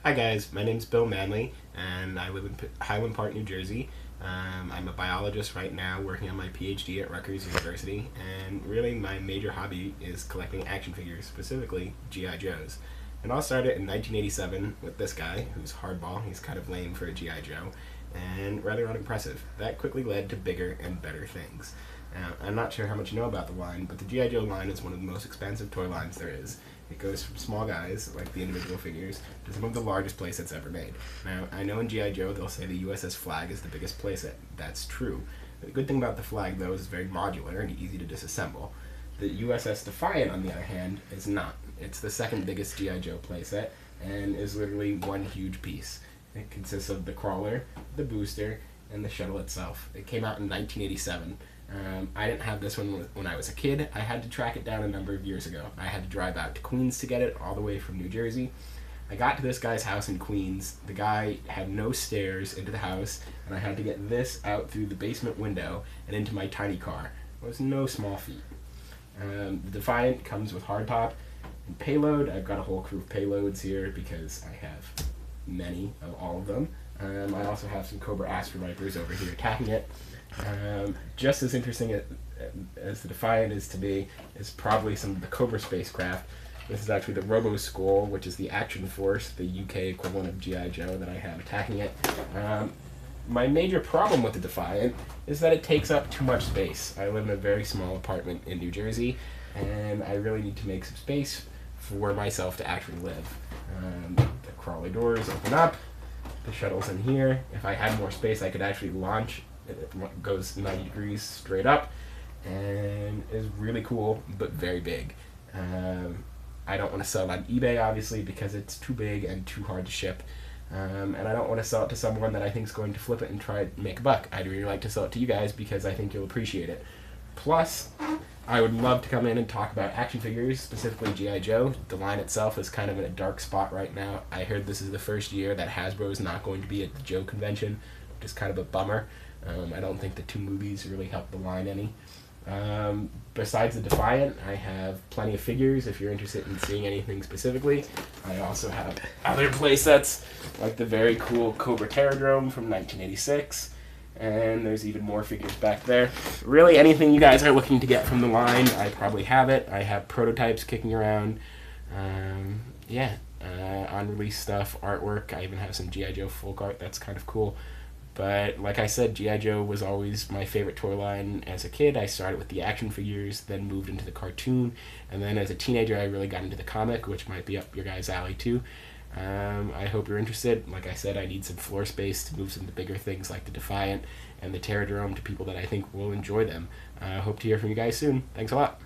Hi guys, my name's Bill Manley, and I live in Highland Park, New Jersey. I'm a biologist right now, working on my PhD at Rutgers University, and really my major hobby is collecting action figures, specifically G.I. Joes. And all started in 1987 with this guy, who's hardball. He's kind of lame for a G.I. Joe, and rather unimpressive. That quickly led to bigger and better things. Now, I'm not sure how much you know about the line, but the G.I. Joe line is one of the most expensive toy lines there is. It goes from small guys, like the individual figures, to some of the largest playsets ever made. Now, I know in G.I. Joe they'll say the USS Flag is the biggest playset. That's true. The good thing about the Flag, though, is it's very modular and easy to disassemble. The USS Defiant, on the other hand, is not. It's the second biggest G.I. Joe playset, and is literally one huge piece. It consists of the crawler, the booster, and the shuttle itself. It came out in 1987. I didn't have this one when I was a kid. I had to track it down a number of years ago. I had to drive out to Queens to get it, all the way from New Jersey. I got to this guy's house in Queens. The guy had no stairs into the house, and I had to get this out through the basement window and into my tiny car. It was no small feat. The Defiant comes with hardtop and payload. I've got a whole crew of payloads here because I have many of all of them. I also have some Cobra Astra Vipers over here attacking it. Just as interesting as the Defiant is to me is probably some of the Cobra spacecraft. This is actually the Robo Skull, which is the Action Force, the UK equivalent of G.I. Joe that I have attacking it. My major problem with the Defiant is that it takes up too much space. I live in a very small apartment in New Jersey, and I really need to make some space for myself to actually live. The crawler doors open up, the shuttle's in here. If I had more space, I could actually launch. It goes 90 degrees straight up and is really cool, but very big. I don't want to sell it on eBay, obviously, because it's too big and too hard to ship. And I don't want to sell it to someone that I think is going to flip it and try to make a buck. I'd really like to sell it to you guys because I think you'll appreciate it. Plus, I would love to come in and talk about action figures, specifically G.I. Joe. The line itself is kind of in a dark spot right now. I heard this is the first year that Hasbro is not going to be at the Joe convention, which is kind of a bummer. I don't think the two movies really helped the line any. Besides the Defiant, I have plenty of figures if you're interested in seeing anything specifically. I also have other playsets, like the very cool Cobra Terradrome from 1986. And there's even more figures back there. Really, anything you guys are looking to get from the line, I probably have it. I have prototypes kicking around. On-release stuff, artwork. I even have some G.I. Joe folk art that's kind of cool. But like I said, G.I. Joe was always my favorite toy line as a kid. I started with the action figures, then moved into the cartoon, and then as a teenager I really got into the comic, which might be up your guys' alley too. I hope you're interested. Like I said, I need some floor space to move some of the bigger things like the Defiant and the Terradrome to people that I think will enjoy them. I hope to hear from you guys soon. Thanks a lot.